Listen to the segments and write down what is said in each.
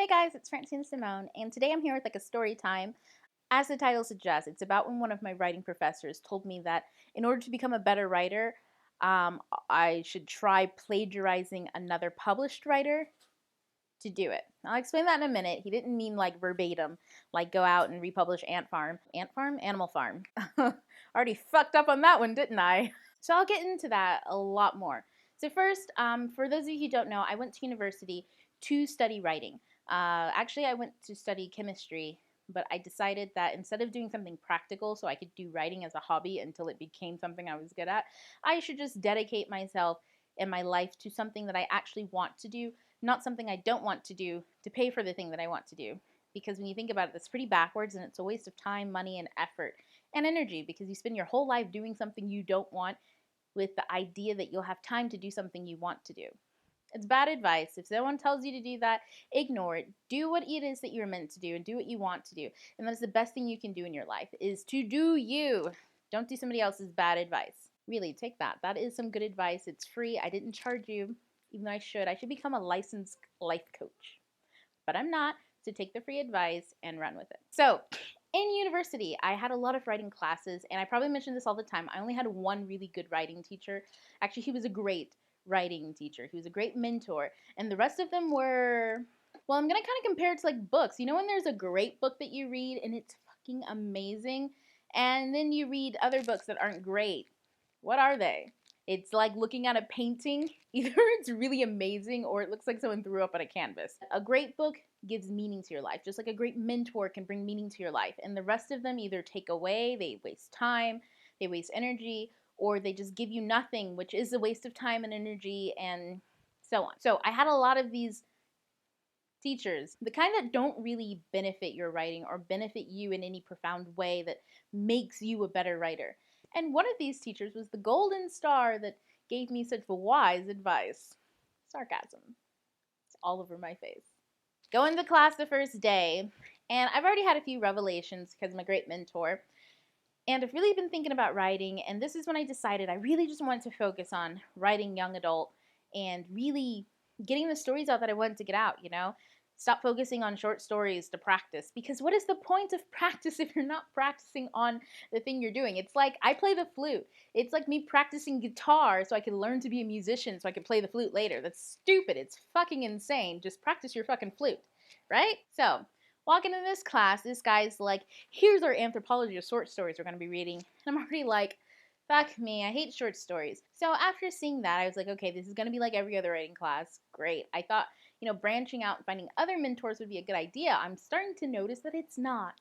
Hey guys, it's Francine Simone, and today I'm here with a story time. As the title suggests, it's about when one of my writing professors told me that in order to become a better writer, I should try plagiarizing another published writer to do it. I'll explain that in a minute. He didn't mean verbatim, like go out and republish Ant Farm. Ant Farm? Animal Farm. Already fucked up on that one, didn't I? So I'll get into that a lot more. So first, for those of you who don't know, I went to university to study writing. Actually, I went to study chemistry, but I decided that instead of doing something practical so I could do writing as a hobby until it became something I was good at, I should just dedicate myself and my life to something that I actually want to do, not something I don't want to do to pay for the thing that I want to do. Because when you think about it, that's pretty backwards and it's a waste of time, money, and effort and energy because you spend your whole life doing something you don't want with the idea that you'll have time to do something you want to do. It's bad advice. If someone tells you to do that, ignore it. Do what it is that you're meant to do and do what you want to do. And that's the best thing you can do in your life is to do you. Don't do somebody else's bad advice. Really, take that. That is some good advice. It's free. I didn't charge you, even though I should. I should become a licensed life coach. But I'm not, so take the free advice and run with it. So, in university, I had a lot of writing classes, and I probably mention this all the time. I only had one really good writing teacher. Actually, he was a great writing teacher. He was a great mentor, and the rest of them were, well, I'm gonna kind of compare it to books. You know when there's a great book that you read and it's fucking amazing, and then you read other books that aren't great. What are they? It's like looking at a painting. Either it's really amazing or it looks like someone threw up on a canvas. A great book gives meaning to your life, just like a great mentor can bring meaning to your life. And the rest of them either take away, they waste time, they waste energy, or they just give you nothing, which is a waste of time and energy and so on. So I had a lot of these teachers, the kind that don't really benefit your writing or benefit you in any profound way that makes you a better writer. And one of these teachers was the golden star that gave me such wise advice. Sarcasm. It's all over my face. Go into class the first day, and I've already had a few revelations because I'm a great mentor. And I've really been thinking about writing, and this is when I decided I really just wanted to focus on writing young adult and really getting the stories out that I wanted to get out, you know? Stop focusing on short stories to practice, because what is the point of practice if you're not practicing on the thing you're doing? It's like I play the flute. It's like me practicing guitar so I can learn to be a musician so I can play the flute later. That's stupid. It's fucking insane. Just practice your fucking flute, right? So, walking in this class, this guy's like, here's our anthology of short stories we're going to be reading. And I'm already like, fuck me, I hate short stories. So after seeing that, I was like, okay, this is going to be like every other writing class. Great. I thought, branching out and finding other mentors would be a good idea. I'm starting to notice that it's not.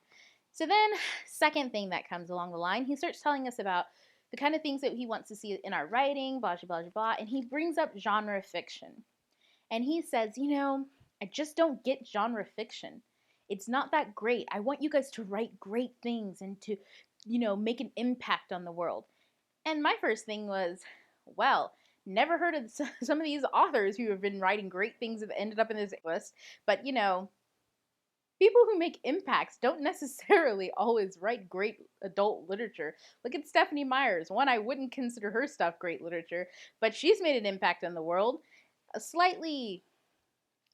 So then, second thing that comes along the line, he starts telling us about the kind of things that he wants to see in our writing, blah, blah, blah, blah, and he brings up genre fiction. And he says, I just don't get genre fiction. It's not that great. I want you guys to write great things and to, make an impact on the world. And my first thing was, well, never heard of some of these authors who have been writing great things that ended up in this list. But, people who make impacts don't necessarily always write great adult literature. Look at Stephanie Myers. One, I wouldn't consider her stuff great literature, but she's made an impact on the world. A slightly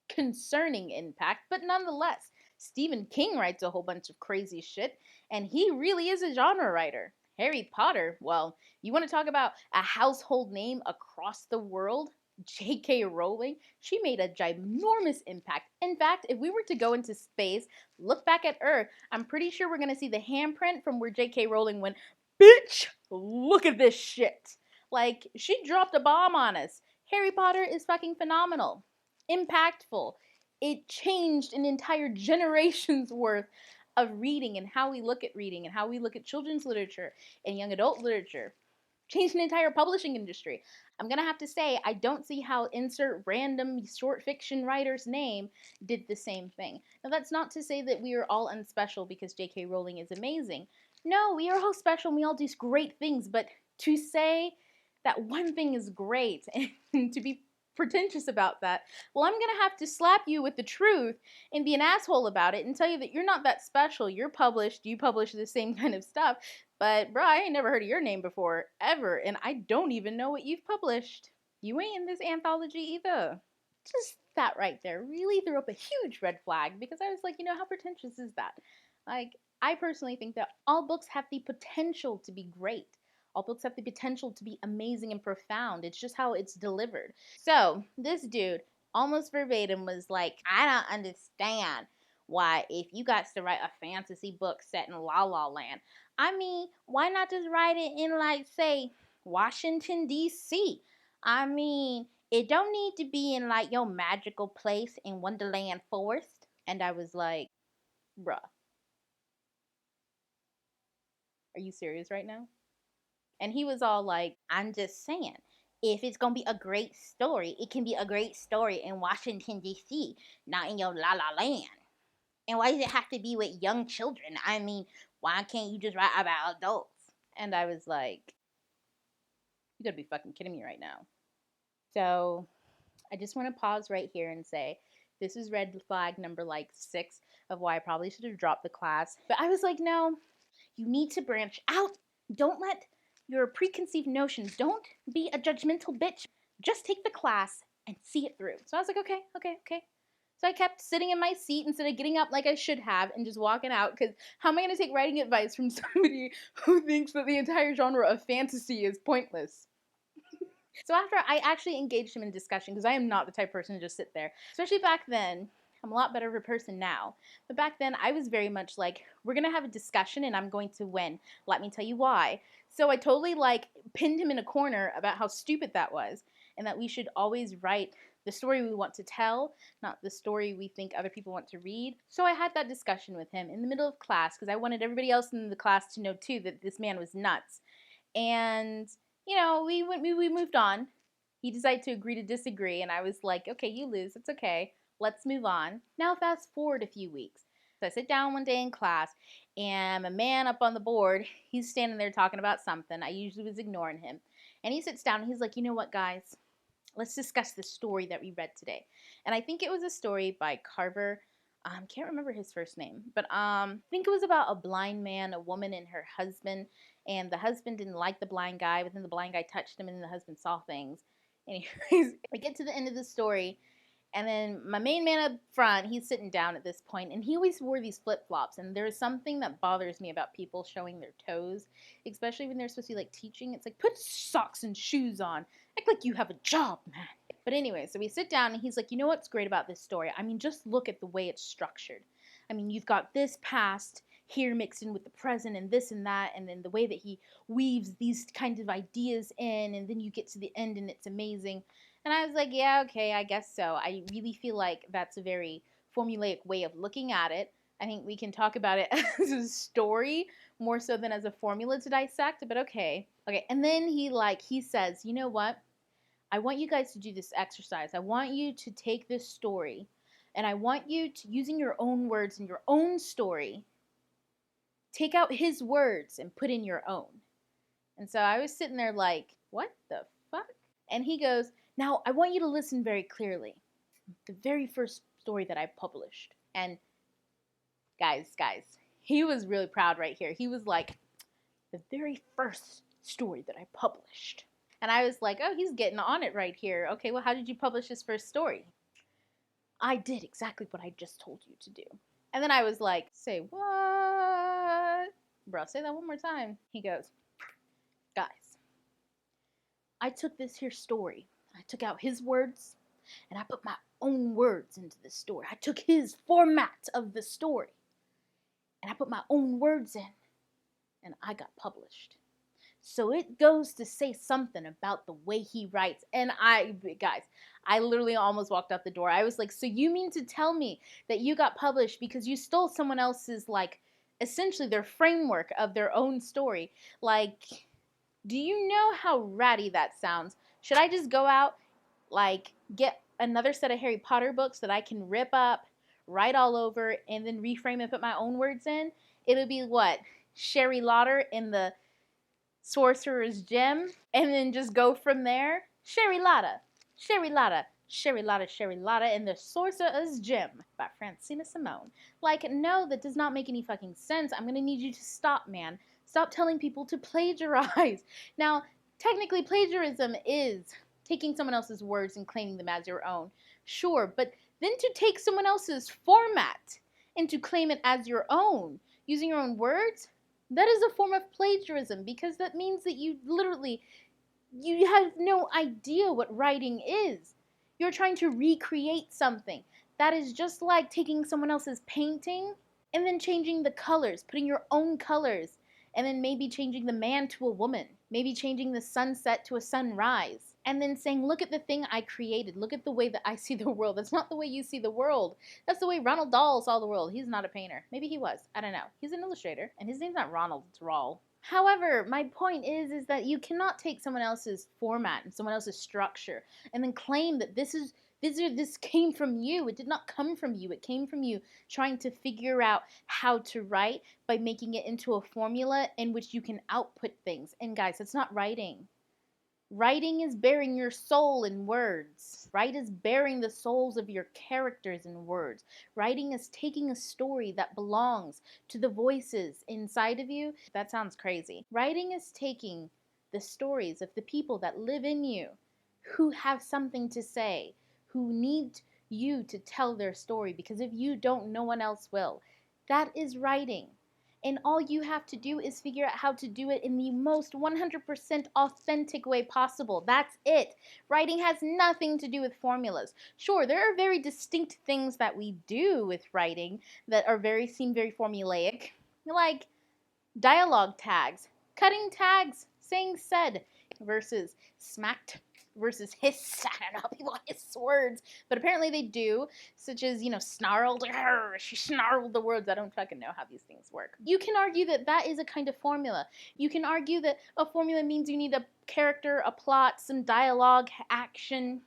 concerning impact, but nonetheless, Stephen King writes a whole bunch of crazy shit, and he really is a genre writer. Harry Potter, well, you want to talk about a household name across the world? J.K. Rowling, she made a ginormous impact. In fact, if we were to go into space, look back at Earth, I'm pretty sure we're going to see the handprint from where J.K. Rowling went, bitch, look at this shit. Like, she dropped a bomb on us. Harry Potter is fucking phenomenal. Impactful. It changed an entire generation's worth of reading and how we look at reading and how we look at children's literature and young adult literature. Changed an entire publishing industry. I'm gonna have to say, I don't see how insert random short fiction writer's name did the same thing. Now, that's not to say that we are all unspecial because J.K. Rowling is amazing. No, we are all special and we all do great things, but to say that one thing is great and to be pretentious about that, well, I'm gonna have to slap you with the truth and be an asshole about it and tell you that you're not that special. You're published, you publish the same kind of stuff, but bro, I ain't never heard of your name before, ever, and I don't even know what you've published. You ain't in this anthology either. just that right there really threw up a huge red flag because I was like, you know, how pretentious is that? Like, I personally think that all books have the potential to be great. All books have the potential to be amazing and profound. It's just how it's delivered. So, this dude almost verbatim was like, I don't understand why, if you got to write a fantasy book set in La La Land, I mean, why not just write it in, like, say, Washington, D.C.? I mean, it don't need to be in, like, your magical place in Wonderland Forest. And I was like, bruh, are you serious right now? And he was all like, I'm just saying, if it's gonna be a great story, it can be a great story in Washington, D.C., not in your La La Land. And why does it have to be with young children? I mean, why can't you just write about adults? And I was like, you gotta be fucking kidding me right now. So I just want to pause right here and say this is red flag number like 6 of why I probably should have dropped the class. But I was like, no, you need to branch out. Don't let your preconceived notions, don't be a judgmental bitch. Just take the class and see it through. So I was like, okay, okay, okay. So I kept sitting in my seat instead of getting up like I should have and just walking out, because how am I going to take writing advice from somebody who thinks that the entire genre of fantasy is pointless? So after I actually engaged him in discussion, because I am not the type of person to just sit there, especially back then. I'm a lot better of a person now. But back then, I was very much like, we're going to have a discussion and I'm going to win. Let me tell you why. So I totally like pinned him in a corner about how stupid that was and that we should always write the story we want to tell, not the story we think other people want to read. So I had that discussion with him in the middle of class because I wanted everybody else in the class to know too that this man was nuts. And you know, we moved on. He decided to agree to disagree, and I was like, okay, you lose. It's okay. Let's move on. Now, fast forward a few weeks. So I sit down one day in class, and my man up on the board, he's standing there talking about something. I usually was ignoring him. And he sits down, and he's like, you know what, guys? Let's discuss the story that we read today. And I think it was a story by Carver. Can't remember his first name, but I think it was about a blind man, a woman, and her husband. And the husband didn't like the blind guy, but then the blind guy touched him, and then the husband saw things. Anyways, we get to the end of the story, and then my main man up front, he's sitting down at this point, and he always wore these flip-flops. And there's something that bothers me about people showing their toes, especially when they're supposed to be like teaching. It's like, put socks and shoes on. Act like you have a job, man. But anyway, so we sit down and he's like, you know what's great about this story? I mean, just look at the way it's structured. I mean, you've got this past here mixed in with the present and this and that, and then the way that he weaves these kind of ideas in, and then you get to the end and it's amazing. And I was like, yeah, okay, I guess so. I really feel like that's a very formulaic way of looking at it. I think we can talk about it as a story more so than as a formula to dissect, but okay. Okay, and then he says, you know what? I want you guys to do this exercise. I want you to take this story and I want you to, using your own words in your own story, take out his words and put in your own. And so I was sitting there like, what the fuck? And he goes, now I want you to listen very clearly. The very first story that I published. And guys, he was really proud right here. He was like, the very first story that I published. And I was like, oh, he's getting on it right here. Okay, well, how did you publish his first story? I did exactly what I just told you to do. And then I was like, say what? Bro, say that one more time. He goes, guys, I took this here story. I took out his words and I put my own words into the story. I took his format of the story and I put my own words in and I got published. So it goes to say something about the way he writes. And guys, I literally almost walked out the door. I was like, so you mean to tell me that you got published because you stole someone else's, like, essentially their framework of their own story? Like, do you know how ratty that sounds? Should I just go out, like, get another set of Harry Potter books that I can rip up, write all over, and then reframe and put my own words in? It'll be what? Sherry Lauder in the Sorcerer's Gem, and then just go from there. Sherry Lotta, Sherry Lotta, Sherry Lotta, Sherry Lotta, and the Sorcerer's Gem by Francina Simone. Like, no, that does not make any fucking sense. I'm gonna need you to stop, man. Stop telling people to plagiarize. Now, technically, plagiarism is taking someone else's words and claiming them as your own. Sure, but then to take someone else's format and to claim it as your own, using your own words, that is a form of plagiarism, because that means that you have no idea what writing is. You're trying to recreate something. That is just like taking someone else's painting and then changing the colors, putting your own colors, and then maybe changing the man to a woman, maybe changing the sunset to a sunrise, and then saying, look at the thing I created, look at the way that I see the world. That's not the way you see the world. That's the way Ronald Dahl saw the world. He's not a painter. Maybe he was. I don't know. He's an illustrator, and his name's not Ronald, it's Rawl. However, my point is that you cannot take someone else's format and someone else's structure and then claim that this came from you. It did not come from you. It came from you trying to figure out how to write by making it into a formula in which you can output things. And guys, that's not writing. Writing is bearing your soul in words. Writing is bearing the souls of your characters in words. Writing is taking a story that belongs to the voices inside of you. That sounds crazy. Writing is taking the stories of the people that live in you, who have something to say, who need you to tell their story, because if you don't, no one else will. That is writing. And all you have to do is figure out how to do it in the most 100% authentic way possible. That's it. Writing has nothing to do with formulas. Sure, there are very distinct things that we do with writing that seem very formulaic, like dialogue tags, cutting tags, saying said versus smacked versus hissed. I don't know, people hiss words, but apparently they do, such as, snarled. She snarled the words. I don't fucking know how these things work. You can argue that that is a kind of formula. You can argue that a formula means you need a character, a plot, some dialogue, action,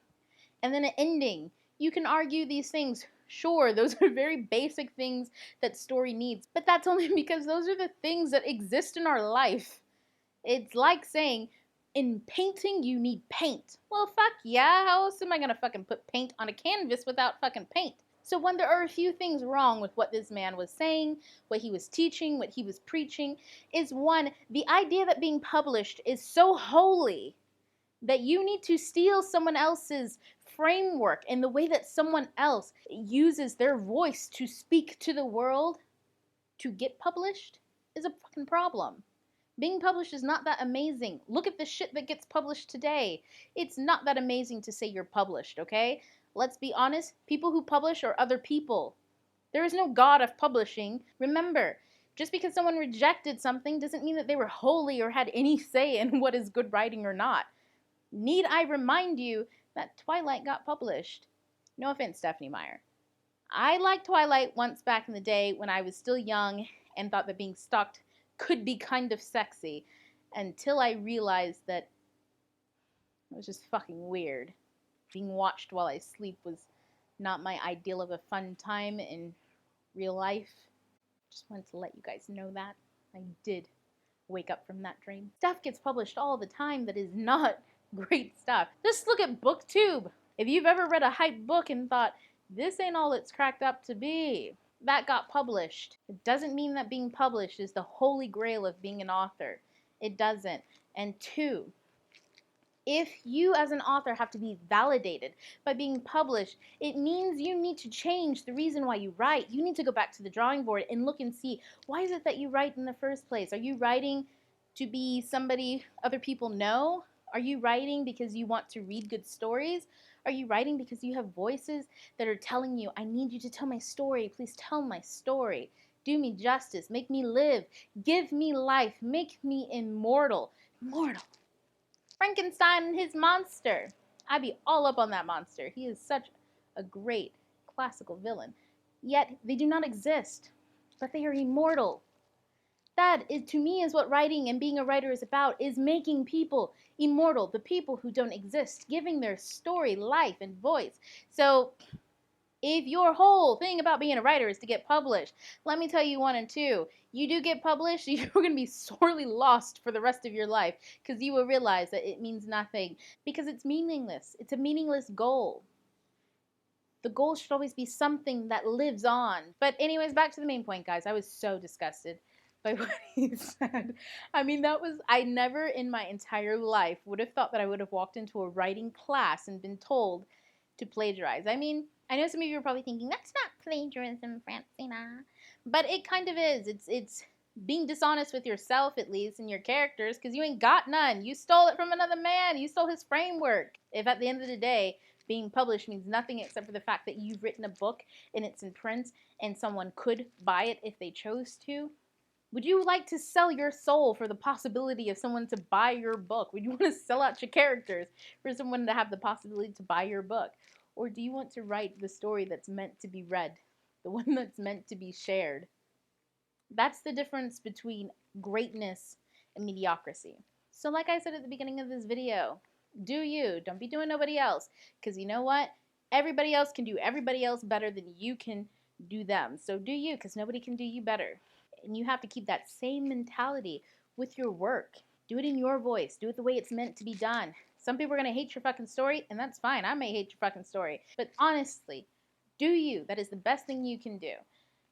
and then an ending. You can argue these things. Sure, those are very basic things that story needs, but that's only because those are the things that exist in our life. It's like saying, in painting, you need paint. Well, fuck yeah, how else am I gonna fucking put paint on a canvas without fucking paint? So when there are a few things wrong with what this man was saying, what he was teaching, what he was preaching, is one, the idea that being published is so holy that you need to steal someone else's framework and the way that someone else uses their voice to speak to the world to get published is a fucking problem. Being published is not that amazing. Look at the shit that gets published today. It's not that amazing to say you're published, okay? Let's be honest, people who publish are other people. There is no God of publishing. Remember, just because someone rejected something doesn't mean that they were holy or had any say in what is good writing or not. Need I remind you that Twilight got published? No offense, Stephanie Meyer. I liked Twilight once back in the day when I was still young and thought that being stalked could be kind of sexy, until I realized that it was just fucking weird. Being watched while I sleep was not my ideal of a fun time in real life. Just wanted to let you guys know that. I did wake up from that dream. Stuff gets published all the time that is not great stuff. Just look at BookTube. If you've ever read a hype book and thought, this ain't all it's cracked up to be, that got published. It doesn't mean that being published is the holy grail of being an author. It doesn't. And two, if you as an author have to be validated by being published, it means you need to change the reason why you write. You need to go back to the drawing board and look and see, why is it that you write in the first place? Are you writing to be somebody other people know? Are you writing because you want to read good stories? Are you writing because you have voices that are telling you, I need you to tell my story. Please tell my story. Do me justice. Make me live. Give me life. Make me immortal. Immortal. Frankenstein and his monster. I'd be all up on that monster. He is such a great classical villain. Yet they do not exist, but they are immortal. That is, to me, is what writing and being a writer is about, is making people immortal, the people who don't exist, giving their story life and voice. So if your whole thing about being a writer is to get published, let me tell you one and two. You do get published, you're going to be sorely lost for the rest of your life, because you will realize that it means nothing, because it's meaningless. It's a meaningless goal. The goal should always be something that lives on. But anyways, back to the main point, guys. I was so disgusted by what he said. I mean, I never in my entire life would have thought that I would have walked into a writing class and been told to plagiarize. I mean, I know some of you are probably thinking, that's not plagiarism, Francina. But it kind of is. It's being dishonest with yourself, at least, and your characters, because you ain't got none. You stole it from another man. You stole his framework. If at the end of the day, being published means nothing except for the fact that you've written a book and it's in print and someone could buy it if they chose to, would you like to sell your soul for the possibility of someone to buy your book? Would you want to sell out your characters for someone to have the possibility to buy your book? Or do you want to write the story that's meant to be read, the one that's meant to be shared? That's the difference between greatness and mediocrity. So like I said at the beginning of this video, do you. Don't be doing nobody else. Because you know what? Everybody else can do everybody else better than you can do them. So do you, because nobody can do you better. And you have to keep that same mentality with your work. Do it in your voice. Do it the way it's meant to be done. Some people are going to hate your fucking story, and that's fine. I may hate your fucking story. But honestly, do you. That is the best thing you can do.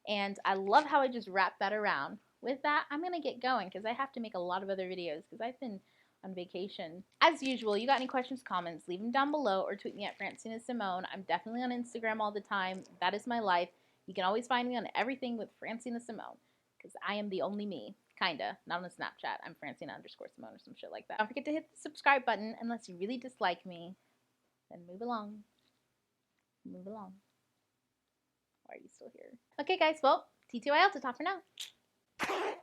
And I love how I just wrapped that around. With that, I'm going to get going because I have to make a lot of other videos because I've been on vacation. As usual, you got any questions, comments, leave them down below or tweet me at Francina Simone. I'm definitely on Instagram all the time. That is my life. You can always find me on everything with Francina Simone because I am the only me. Kinda. Not on Snapchat. I'm Francina_Simone or some shit like that. Don't forget to hit the subscribe button unless you really dislike me. Then move along. Move along. Why are you still here? Okay, guys. Well, TTYL to talk for now.